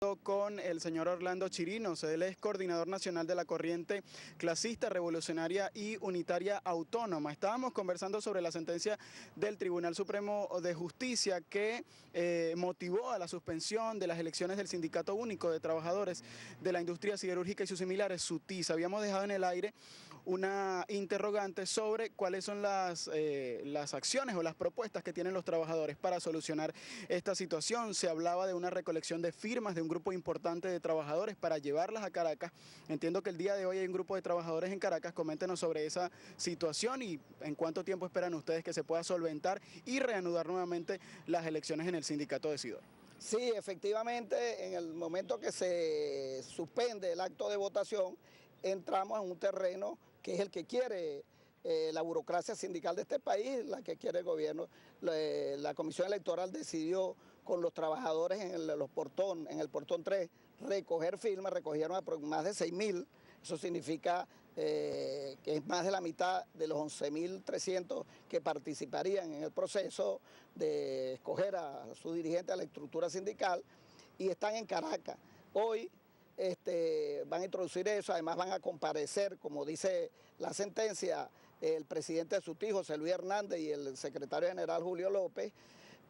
contacto con el señor Orlando Chirinos. Él es coordinador nacional de la corriente clasista, revolucionaria y unitaria autónoma. Estábamos conversando sobre la sentencia del Tribunal Supremo de Justicia que motivó a la suspensión de las elecciones del Sindicato Único de Trabajadores de la Industria Siderúrgica y sus similares, SUTIS. Habíamos dejado en el aire una interrogante sobre cuáles son las acciones o las propuestas que tienen los trabajadores para solucionar esta situación. Se hablaba de una recolección de firmas de un grupo importante de trabajadores para llevarlas a Caracas. Entiendo que el día de hoy hay un grupo de trabajadores en Caracas. Coméntenos sobre esa situación y en cuánto tiempo esperan ustedes que se pueda solventar y reanudar nuevamente las elecciones en el sindicato de Sidor. Sí, efectivamente, en el momento que se suspende el acto de votación, entramos en un terreno que es el que quiere la burocracia sindical de este país, la que quiere el gobierno. La Comisión Electoral decidió con los trabajadores en el portón 3, recoger firmas, recogieron más de 6.000. Eso significa que es más de la mitad de los 11.300 que participarían en el proceso de escoger a su dirigente a la estructura sindical, y están en Caracas. Hoy van a introducir eso, además van a comparecer, como dice la sentencia, el presidente de SUTIS, José Luis Hernández, y el secretario general Julio López.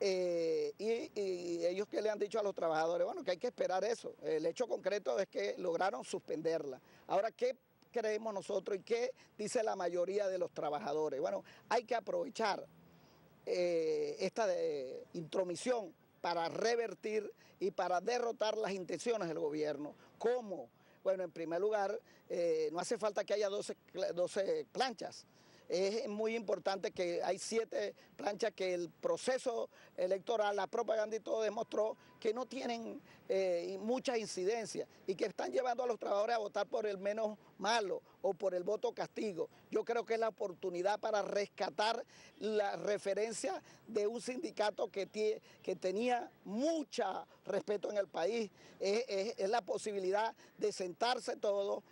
Y ellos que le han dicho a los trabajadores, bueno, que hay que esperar eso. El hecho concreto es que lograron suspenderla. Ahora, ¿qué creemos nosotros y qué dice la mayoría de los trabajadores? Bueno, hay que aprovechar esta intromisión para revertir y para derrotar las intenciones del gobierno. ¿Cómo? Bueno, en primer lugar, no hace falta que haya 12 planchas. Es muy importante que hay 7 planchas que el proceso electoral, la propaganda y todo demostró que no tienen muchas incidencias y que están llevando a los trabajadores a votar por el menos malo o por el voto castigo. Yo creo que es la oportunidad para rescatar la referencia de un sindicato que tenía mucho respeto en el país. Es la posibilidad de sentarse todos.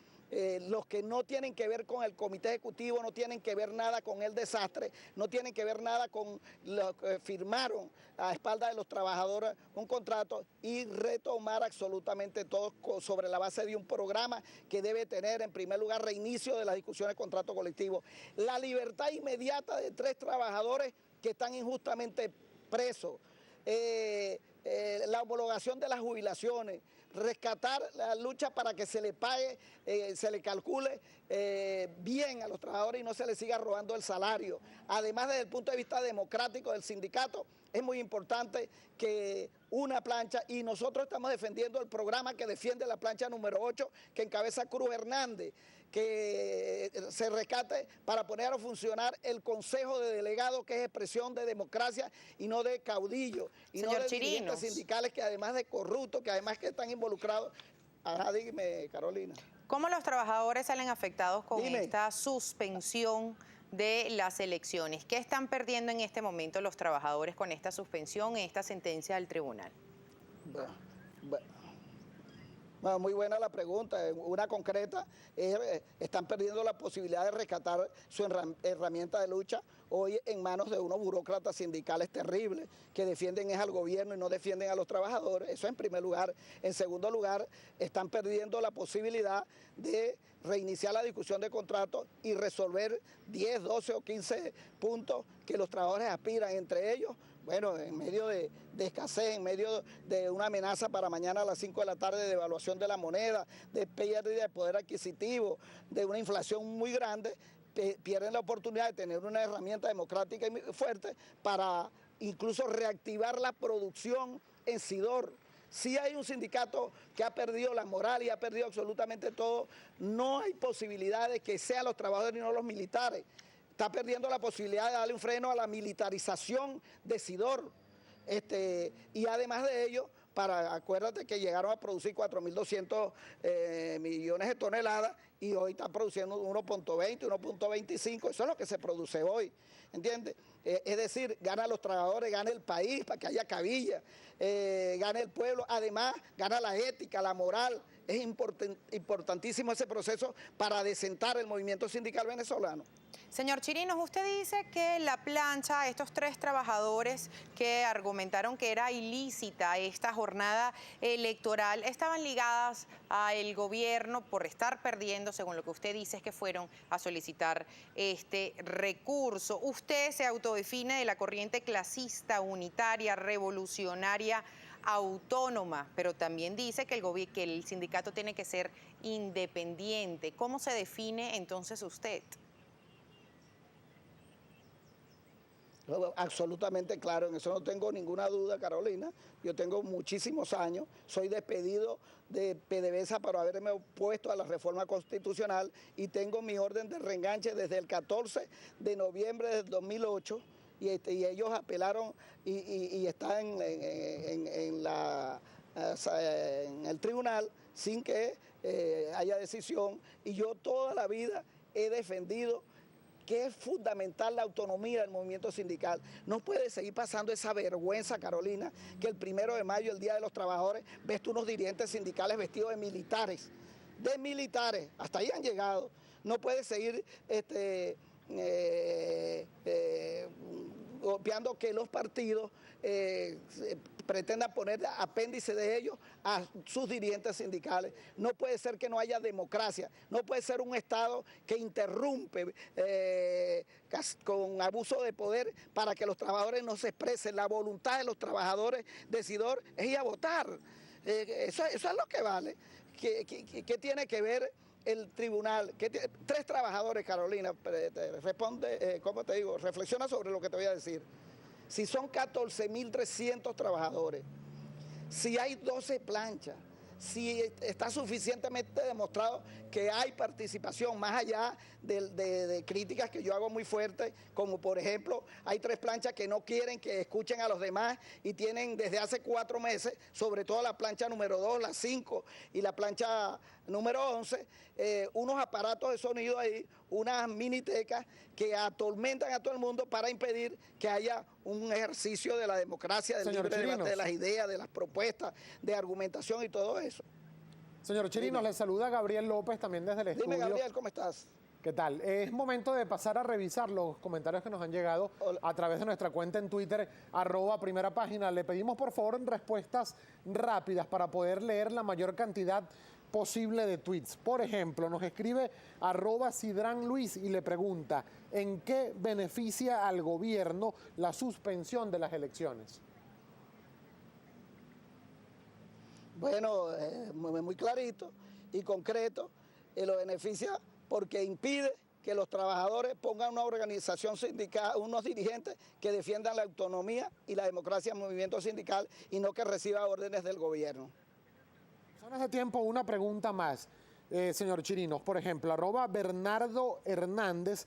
Los que no tienen que ver con el comité ejecutivo, no tienen que ver nada con el desastre, no tienen que ver nada con lo que firmaron a espaldas de los trabajadores un contrato, y retomar absolutamente todo sobre la base de un programa que debe tener, en primer lugar, reinicio de las discusiones de contrato colectivo, la libertad inmediata de 3 trabajadores que están injustamente presos, la homologación de las jubilaciones, rescatar la lucha para que se le pague, se le calcule bien a los trabajadores y no se les siga robando el salario. Además, desde el punto de vista democrático del sindicato, es muy importante que una plancha, y nosotros estamos defendiendo el programa que defiende la plancha número 8, que encabeza Cruz Hernández, que se rescate para poner a funcionar el Consejo de Delegados, que es expresión de democracia y no de caudillo, y Señor no de Chirinos, dirigentes sindicales que además de corruptos, que además que están involucrados. Ajá, dime, Carolina. ¿cómo los trabajadores salen afectados con Dime. esta suspensión de las elecciones? ¿Qué están perdiendo en este momento los trabajadores con esta suspensión y esta sentencia del tribunal? Bueno, muy buena la pregunta. Una concreta, están perdiendo la posibilidad de rescatar su herramienta de lucha hoy en manos de unos burócratas sindicales terribles que defienden al gobierno y no defienden a los trabajadores. Eso en primer lugar. En segundo lugar, están perdiendo la posibilidad de reiniciar la discusión de contratos y resolver 10, 12 o 15 puntos que los trabajadores aspiran, entre ellos, bueno, en medio de escasez, en medio de una amenaza para mañana a las 5 de la tarde de devaluación de la moneda, de pérdida de poder adquisitivo, de una inflación muy grande, pierden la oportunidad de tener una herramienta democrática y fuerte para incluso reactivar la producción en Sidor. Si hay un sindicato que ha perdido la moral y ha perdido absolutamente todo, no hay posibilidad de que sean los trabajadores y no los militares. Está perdiendo la posibilidad de darle un freno a la militarización de Sidor. Y además de ello, acuérdate que llegaron a producir 4.200 millones de toneladas y hoy están produciendo 1.20, 1.25, eso es lo que se produce hoy, ¿entiendes? Es decir, gana los trabajadores, gana el país para que haya cabilla, gana el pueblo, además gana la ética, la moral. Es importantísimo ese proceso para adecentar el movimiento sindical venezolano. Señor Chirinos, usted dice que la plancha, estos 3 trabajadores que argumentaron que era ilícita esta jornada electoral, estaban ligadas al gobierno por estar perdiendo, según lo que usted dice, es que fueron a solicitar este recurso. Usted se autodefine de la corriente clasista, unitaria, revolucionaria, autónoma, pero también dice que el sindicato tiene que ser independiente. ¿Cómo se define entonces usted? Absolutamente claro, en eso no tengo ninguna duda, Carolina. Yo tengo muchísimos años, soy despedido de PDVSA por haberme opuesto a la reforma constitucional y tengo mi orden de reenganche desde el 14 de noviembre del 2008 y ellos apelaron y están en el tribunal sin que haya decisión, y yo toda la vida he defendido que es fundamental la autonomía del movimiento sindical. No puede seguir pasando esa vergüenza, Carolina, que el 1 de mayo, el Día de los Trabajadores, ves tú unos dirigentes sindicales vestidos de militares, hasta ahí han llegado. No puede seguir golpeando que los partidos pretendan poner apéndice de ellos a sus dirigentes sindicales. No puede ser que no haya democracia, no puede ser un Estado que interrumpe con abuso de poder para que los trabajadores no se expresen. La voluntad de los trabajadores decidor es ir a votar. Eso es lo que vale. ¿Qué tiene que ver el tribunal? 3 trabajadores, Carolina, responde, ¿cómo te digo? Reflexiona sobre lo que te voy a decir. Si son 14.300 trabajadores, si hay 12 planchas, si está suficientemente demostrado que hay participación, más allá de críticas que yo hago muy fuertes, como por ejemplo, hay 3 planchas que no quieren que escuchen a los demás y tienen desde hace 4 meses, sobre todo la plancha número 2, la 5 y la plancha número 11, unos aparatos de sonido ahí, unas minitecas que atormentan a todo el mundo para impedir que haya un ejercicio de la democracia, del libre debate de las ideas, de las propuestas, de argumentación y todo eso. Señor Chirinos, le saluda Gabriel López también desde el estudio. Dime, Gabriel, ¿cómo estás? ¿Qué tal? Es momento de pasar a revisar los comentarios que nos han llegado a través de nuestra cuenta en Twitter, @primerapágina. Le pedimos por favor respuestas rápidas para poder leer la mayor cantidad posible de tweets. Por ejemplo, nos escribe @sidranluis y le pregunta: ¿en qué beneficia al gobierno la suspensión de las elecciones? Bueno, muy clarito y concreto, lo beneficia porque impide que los trabajadores pongan una organización sindical, unos dirigentes que defiendan la autonomía y la democracia del movimiento sindical y no que reciba órdenes del gobierno. Hace tiempo una pregunta más, señor Chirinos. Por ejemplo, @Bernardo Hernández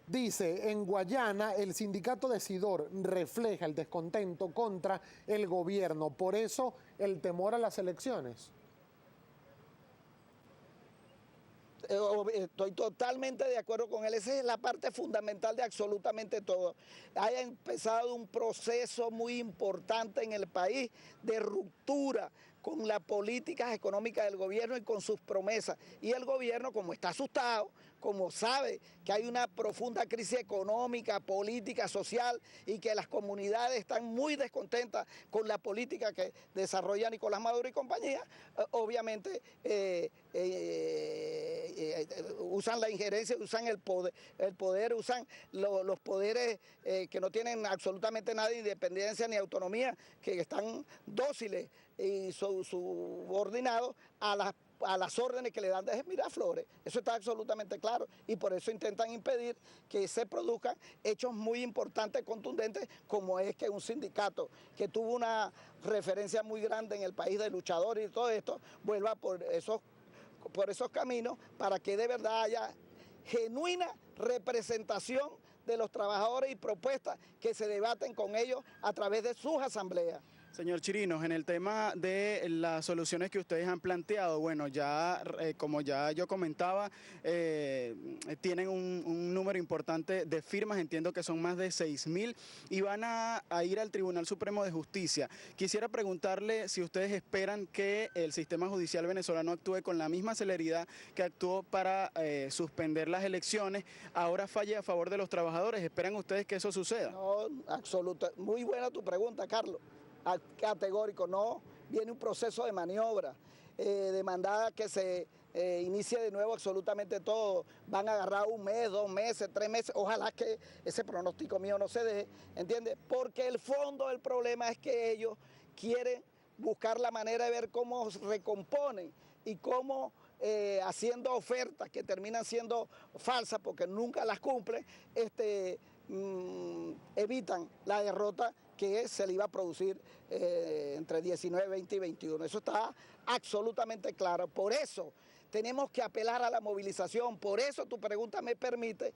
dice: en Guayana el sindicato decidor refleja el descontento contra el gobierno, por eso el temor a las elecciones. Estoy totalmente de acuerdo con él. Esa es la parte fundamental de absolutamente todo. Haya empezado un proceso muy importante en el país de ruptura con las políticas económicas del gobierno y con sus promesas. Y el gobierno, como está asustado, como sabe que hay una profunda crisis económica, política, social y que las comunidades están muy descontentas con la política que desarrolla Nicolás Maduro y compañía, obviamente usan la injerencia, usan el poder, usan los poderes que no tienen absolutamente nada de independencia ni autonomía, que están dóciles y subordinados a las órdenes que le dan de Miraflores. Eso está absolutamente claro y por eso intentan impedir que se produzcan hechos muy importantes, contundentes, como es que un sindicato que tuvo una referencia muy grande en el país de luchadores y todo esto, vuelva por esos caminos para que de verdad haya genuina representación de los trabajadores y propuestas que se debaten con ellos a través de sus asambleas. Señor Chirinos, en el tema de las soluciones que ustedes han planteado, bueno, ya como ya yo comentaba, tienen un número importante de firmas, entiendo que son más de 6.000 y van a ir al Tribunal Supremo de Justicia. Quisiera preguntarle si ustedes esperan que el sistema judicial venezolano actúe con la misma celeridad que actuó para suspender las elecciones, ahora falle a favor de los trabajadores. ¿Esperan ustedes que eso suceda? No, absoluta. Muy buena tu pregunta, Carlos. Categórico, no. Viene un proceso de maniobra, demandada que se inicie de nuevo absolutamente todo. Van a agarrar 1 mes, 2 meses, 3 meses. Ojalá que ese pronóstico mío no se deje, ¿entiendes? Porque el fondo del problema es que ellos quieren buscar la manera de ver cómo recomponen y cómo haciendo ofertas que terminan siendo falsas porque nunca las cumplen, evitan la derrota que se le iba a producir entre 19, 20 y 21. Eso está absolutamente claro. Por eso tenemos que apelar a la movilización. Por eso tu pregunta me permite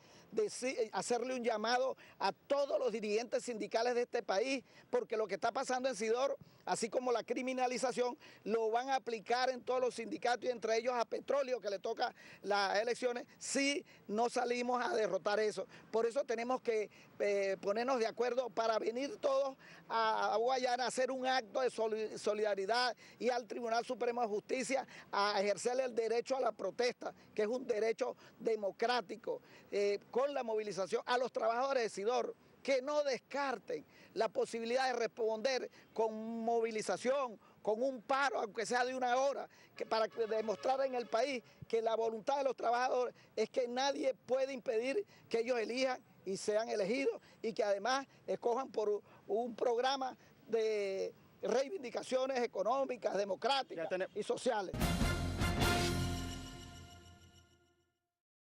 hacerle un llamado a todos los dirigentes sindicales de este país, porque lo que está pasando en Sidor, así como la criminalización, lo van a aplicar en todos los sindicatos y entre ellos a Petróleo, que le toca las elecciones, si no salimos a derrotar eso. Por eso tenemos que ponernos de acuerdo para venir todos a Guayana a hacer un acto de solidaridad y al Tribunal Supremo de Justicia a ejercer el derecho a la protesta, que es un derecho democrático, con la movilización a los trabajadores de Sidor, que no descarten la posibilidad de responder con movilización, con un paro, aunque sea de 1 hora, para demostrar en el país que la voluntad de los trabajadores es que nadie puede impedir que ellos elijan y sean elegidos y que además escojan por un programa de reivindicaciones económicas, democráticas y sociales.